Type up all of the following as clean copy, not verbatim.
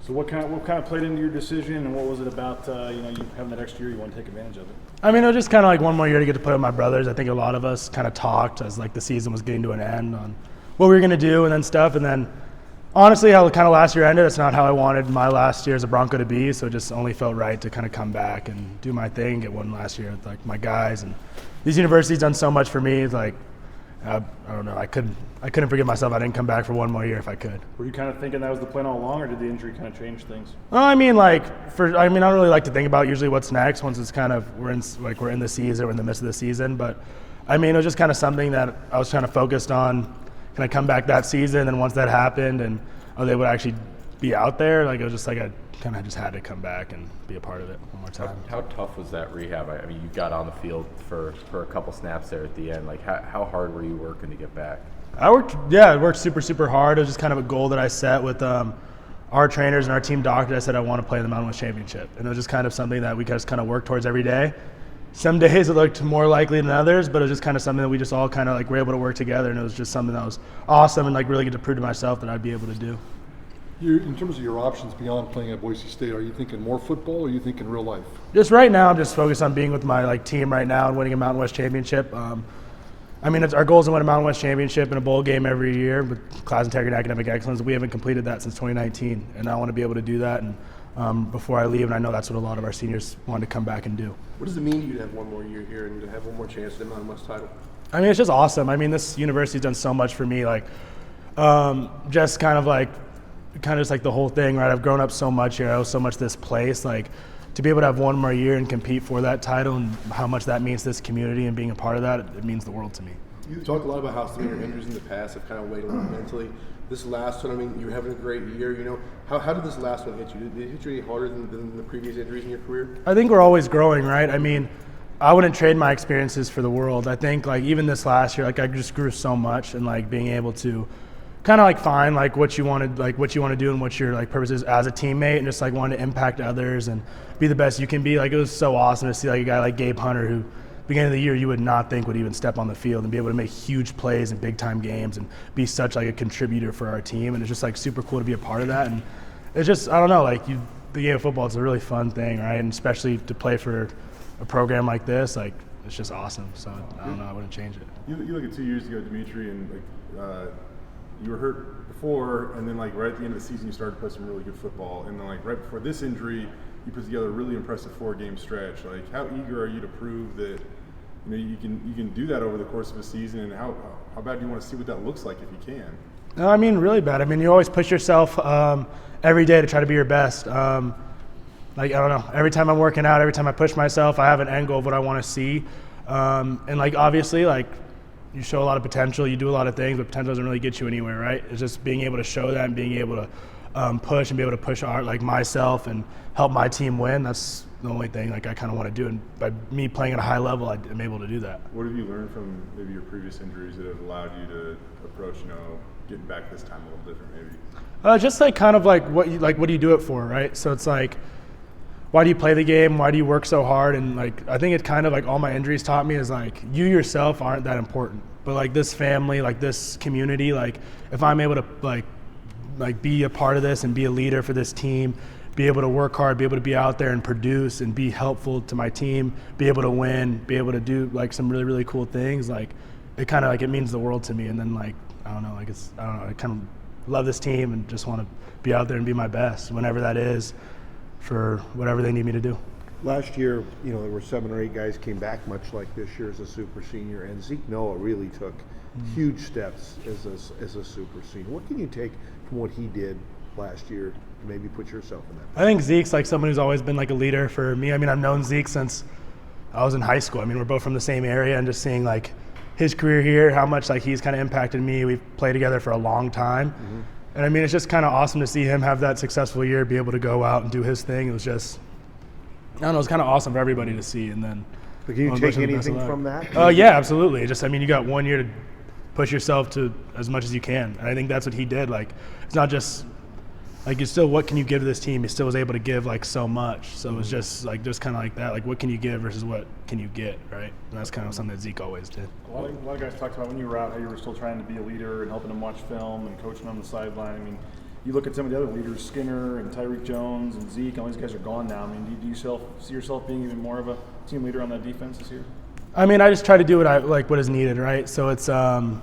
So what kind of played into your decision, and what was it about you having that extra year you want to take advantage of it? I mean, it was just kind of like one more year to get to play with my brothers. I think a lot of us kind of talked as like the season was getting to an end on what we were going to do and then stuff. And then honestly, how kind of last year ended, it's not how I wanted my last year as a Bronco to be. So it just only felt right to kind of come back and do my thing, get one last year with like my guys. And these universities done so much for me. It's like, I don't know. I couldn't forgive myself. I didn't come back for one more year if I could. Were you kind of thinking that was the plan all along, or did the injury kind of change things? I mean, I don't really like to think about usually what's next once it's kind of we're in the season, we're in the midst of the season. But I mean, it was just kind of something that I was kind of focused on. Can I come back that season? And once that happened, and I was able to actually be out there, like it was just like I kind of just had to come back and be a part of it one more time. How tough was that rehab? I mean, you got on the field for a couple snaps there at the end. Like, how hard were you working to get back? I worked super, super hard. It was just kind of a goal that I set with our trainers and our team doctor. I said I want to play in the Mountain West Championship. And it was just kind of something that we just kind of worked towards every day. Some days it looked more likely than others, but it was just kind of something that we just all kind of like were able to work together. And it was just something that was awesome and like really get to prove to myself that I'd be able to do. In terms of your options beyond playing at Boise State, are you thinking more football or are you thinking real life? Just right now, I'm just focused on being with my team right now and winning a Mountain West Championship. I mean, our goal is to win a Mountain West Championship and a bowl game every year with class integrity and academic excellence. We haven't completed that since 2019, and I want to be able to do that and before I leave, and I know that's what a lot of our seniors want to come back and do. What does it mean to you to have one more year here and to have one more chance at the Mountain West title? I mean, it's just awesome. I mean, this university's done so much for me, just kind of just like the whole thing, right? I've grown up so much here. I owe so much to this place. Like, to be able to have one more year and compete for that title and how much that means to this community and being a part of that, it means the world to me. You talked a lot about how some of your injuries in the past have kind of weighed a little mentally. This last one, I mean, you're having a great year. How did this last one hit you? Did it hit you any harder than the previous injuries in your career? I think we're always growing, right? I mean, I wouldn't trade my experiences for the world. I think even this last year, I just grew so much and being able to kind of find what you want to do and what your purpose is as a teammate, and just want to impact others and be the best you can be. It was so awesome to see a guy like Gabe Hunter, who beginning of the year you would not think would even step on the field and be able to make huge plays in big time games and be such a contributor for our team. And it's just super cool to be a part of that. And it's just, I don't know, the game of football, it's a really fun thing, right? And especially to play for a program like this, it's just awesome. So I don't know, I wouldn't change it. You look at 2 years ago, Demitri, and you were hurt before, and then right at the end of the season you started to play some really good football, and then right before this injury you put together a really impressive 4-game stretch. How eager are you to prove that you can do that over the course of a season, and how bad do you want to see what that looks like if you can? No, I mean really bad. I mean, you always push yourself every day to try to be your best. I don't know, every time I'm working out, every time I push myself, I have an end goal of what I want to see, and obviously you show a lot of potential, you do a lot of things, but potential doesn't really get you anywhere, right? It's just being able to show that and being able to push and be able to push myself and help my team win. That's the only thing I kind of want to do. And by me playing at a high level, I'm able to do that. What have you learned from maybe your previous injuries that have allowed you to approach, getting back this time a little different maybe? Just what do you do it for, right? So it's why do you play the game? Why do you work so hard? And I think it kind of all my injuries taught me is you yourself aren't that important, but this family, this community, if I'm able to be a part of this and be a leader for this team, be able to work hard, be able to be out there and produce and be helpful to my team, be able to win, be able to do some really, really cool things, it kind of it means the world to me. And then I don't know, I kind of love this team and just want to be out there and be my best whenever that is, for whatever they need me to do. Last year, there were 7 or 8 guys came back much like this year as a super senior, and Zeke Noah really took huge steps as a super senior. What can you take from what he did last year to maybe put yourself in that position? I think Zeke's someone who's always been a leader for me. I mean, I've known Zeke since I was in high school. I mean, we're both from the same area, and just seeing his career here, how much he's kind of impacted me. We've played together for a long time. Mm-hmm. And I mean, it's just kind of awesome to see him have that successful year, be able to go out and do his thing. It was just, I don't know, it's kind of awesome for everybody to see. And then, but can you take anything from that? Yeah, absolutely. You got 1 year to push yourself to as much as you can. And I think that's what he did. It's not just, it's still what can you give to this team? He still was able to give so much. So it was just kind of that. What can you give versus what can you get, right? And that's kind of something that Zeke always did. A lot of guys talked about when you were out how you were still trying to be a leader and helping them watch film and coaching on the sideline. I mean, you look at some of the other leaders, Skinner and Tyreek Jones and Zeke, all these guys are gone now. I mean, do you see yourself being even more of a team leader on that defense this year? I mean, I just try to do what is needed, right? So it's I'm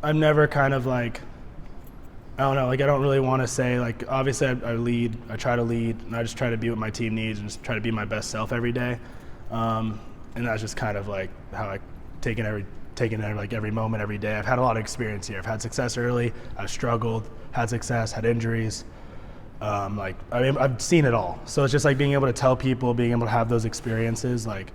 never kind of like, I don't know, like I don't really want to say, like, obviously I lead, I try to lead, and I just try to be what my team needs and just try to be my best self every day. And that's just kind of like how I taken every moment every day. I've had a lot of experience here. I've had success early, I've struggled, had success, had injuries. I've seen it all. So it's just like being able to tell people, being able to have those experiences, like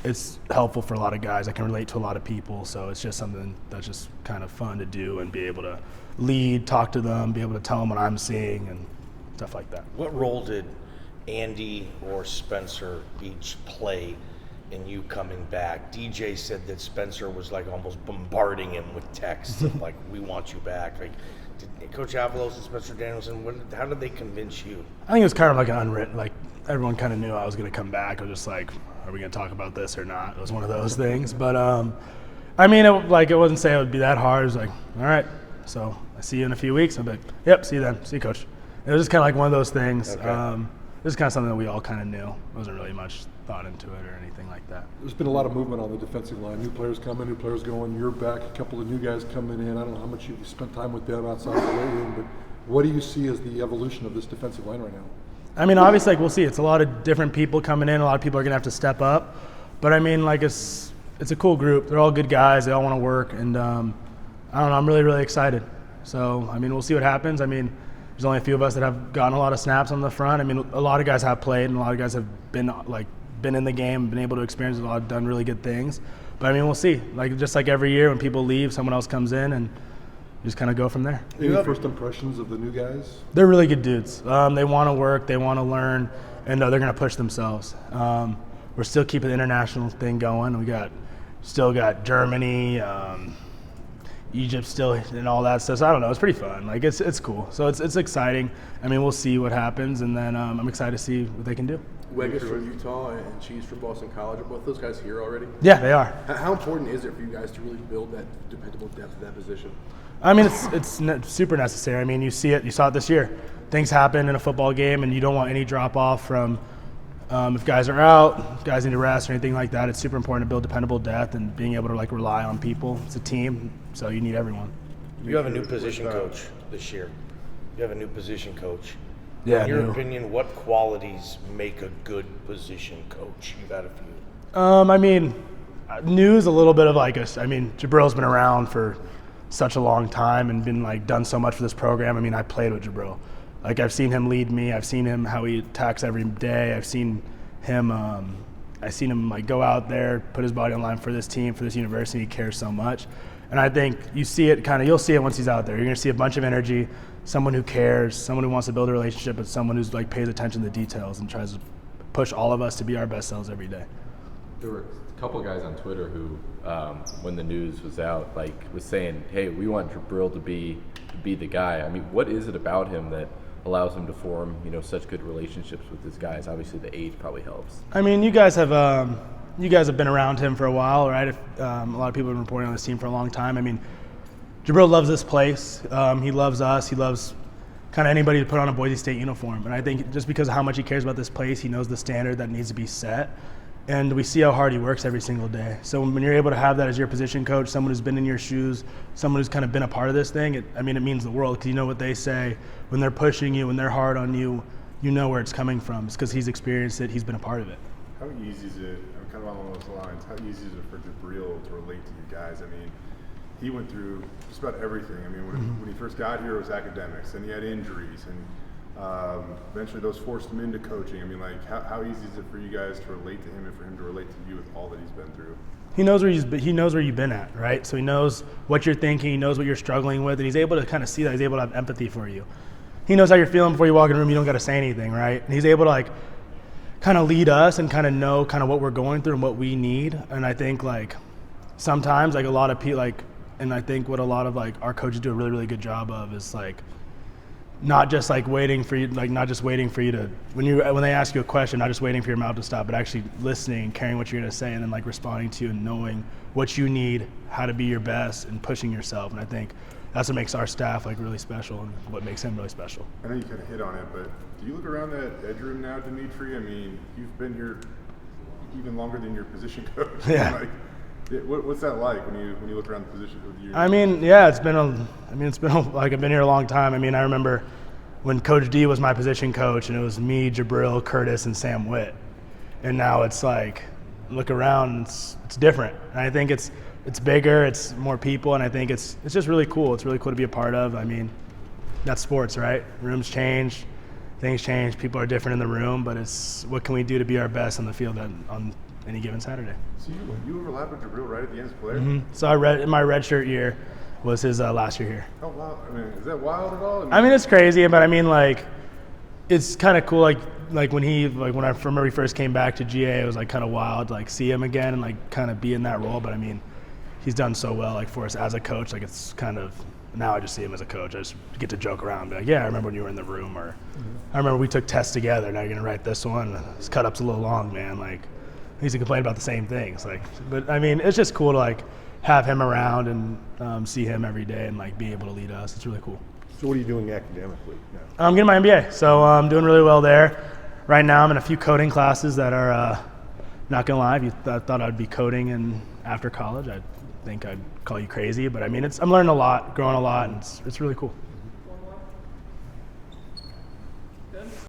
it's helpful for a lot of guys. I can relate to a lot of people. So it's just something that's just kind of fun to do and be able to lead, talk to them, be able to tell them what I'm seeing and stuff like that. What role did Andy or Spencer each play in you coming back? DJ said that Spencer was like almost bombarding him with texts of like, we want you back. Like, did Coach Avalos and Spencer Danielson, how did they convince you? I think it was kind of like an unwritten, like everyone kind of knew I was going to come back. I was just like, are we going to talk about this or not? It was one of those things. But I mean, it wasn't saying it would be that hard. It was like, all right, so I see you in a few weeks. I'm like, yep, see you then. See you, Coach. It was just kind of like one of those things. Okay. It was kind of something that we all kind of knew. There wasn't really much thought into it or anything like that. There's been a lot of movement on the defensive line. New players coming, new players going. You're back. A couple of new guys coming in. I don't know how much you spent time with them outside of the weight room, but what do you see as the evolution of this defensive line right now? I mean, obviously, like we'll see. It's a lot of different people coming in. A lot of people are going to have to step up. But I mean, like it's a cool group. They're all good guys. They all want to work, and I don't know. I'm really, really excited. So I mean, we'll see what happens. I mean, there's only a few of us that have gotten a lot of snaps on the front. I mean, a lot of guys have played, and a lot of guys have been in the game, been able to experience a lot, done really good things. But I mean, we'll see. Like just like every year, when people leave, someone else comes in, and just kind of go from there. Any first impressions of the new guys? They're really good dudes. They want to work, they want to learn, and they're going to push themselves. We're still keeping the international thing going. We still got Germany, Egypt still, and all that stuff. So I don't know. It's pretty fun. Like it's cool. So it's exciting. I mean, we'll see what happens, and then I'm excited to see what they can do. Weggis from Utah and Cheese from Boston College. Are both those guys here already? Yeah, they are. How important is it for you guys to really build that dependable depth at that position? I mean, it's super necessary. I mean, you saw it this year. Things happen in a football game, and you don't want any drop off from if guys are out, if guys need to rest or anything like that. It's super important to build dependable depth and being able to like rely on people. It's a team, so you need everyone. You have a new position coach this year. You have a new position coach. Yeah. In your opinion, what qualities make a good position coach? You've had a few. I mean, new's a little bit of like I mean, Jabril's been around for such a long time and been like done so much for this program. I mean, I played with Jabril. Like I've seen him lead me. I've seen him how he attacks every day. I've seen him like go out there, put his body on the line for this team, for this university. He cares so much. And I think you'll see it once he's out there. You're going to see a bunch of energy, someone who cares, someone who wants to build a relationship, but someone who's like pays attention to the details and tries to push all of us to be our best selves every day. There were a couple of guys on Twitter who, when the news was out, like was saying, "Hey, we want Jabril to be the guy." I mean, what is it about him that allows him to form, such good relationships with his guys? Obviously, the age probably helps. I mean, you guys have been around him for a while, right? A lot of people have been reporting on this team for a long time. I mean, Jabril loves this place. He loves us. He loves kind of anybody to put on a Boise State uniform. And I think just because of how much he cares about this place, he knows the standard that needs to be set. And we see how hard he works every single day. So when you're able to have that as your position coach, someone who's been in your shoes, someone who's kind of been a part of this thing, it means the world, because you know what they say. When they're pushing you, when they're hard on you, you know where it's coming from. It's because he's experienced it, he's been a part of it. How easy is it, kind of along those lines, how easy is it for Jabril to relate to you guys? I mean, he went through just about everything. I mean, when he first got here, it was academics, and he had injuries, and eventually those forced him into coaching. I mean, like, how easy is it for you guys to relate to him and for him to relate to you with all that he's been through? He knows where you've been at, right? So he knows what you're thinking, he knows what you're struggling with, and he's able to kind of see that. He's able to have empathy for you. He knows how you're feeling before you walk in the room. You don't got to say anything, right? And he's able to like kind of lead us and kind of know kind of what we're going through and what we need. And I think like sometimes like a lot of people and I think what a lot of like our coaches do a really, really good job of is like not just like waiting for you, like not just waiting for you to when they ask you a question, not just waiting for your mouth to stop, but actually listening and caring what you're going to say, and then like responding to and knowing what you need, how to be your best, and pushing yourself. And I think that's what makes our staff like really special and what makes him really special. I know you kind of hit on it, but do you look around that edge room now, Demitri? I mean, you've been here even longer than your position coach. Yeah. Like, what's that like when you look around the position with you? I mean, yeah, it's been like I've been here a long time. I mean, I remember when Coach D was my position coach, and it was me, Jabril, Curtis, and Sam Witt, and now it's like look around, it's different. And I think it's bigger, it's more people, and I think it's just really cool. It's really cool to be a part of. I mean, that's sports, right? Rooms change, things change, people are different in the room, but it's what can we do to be our best on the field on any given Saturday. So you overlapped with Jabril right at the end as a player? Mm-hmm. So in my redshirt year was his last year here. Oh wow! I mean, is that wild at all? I mean, it's crazy, but I mean, like, it's kind of cool. Like when when I remember he first came back to GA, it was like kind of wild, to, like see him again and like kind of be in that role. But I mean, he's done so well, like for us as a coach. Like it's kind of now I just see him as a coach. I just get to joke around, be like, yeah, I remember when you were in the room, or I remember we took tests together. Now you're gonna write this one. This cut up's a little long, man. Like he used to complain about the same things. Like, but I mean, it's just cool to like have him around and see him every day and like be able to lead us. It's really cool. So what are you doing academically now? I'm getting my MBA, so I'm doing really well there. Right now, I'm in a few coding classes that are not gonna lie. If you thought I'd be coding after college, I think I'd call you crazy. But I mean, I'm learning a lot, growing a lot, and it's really cool.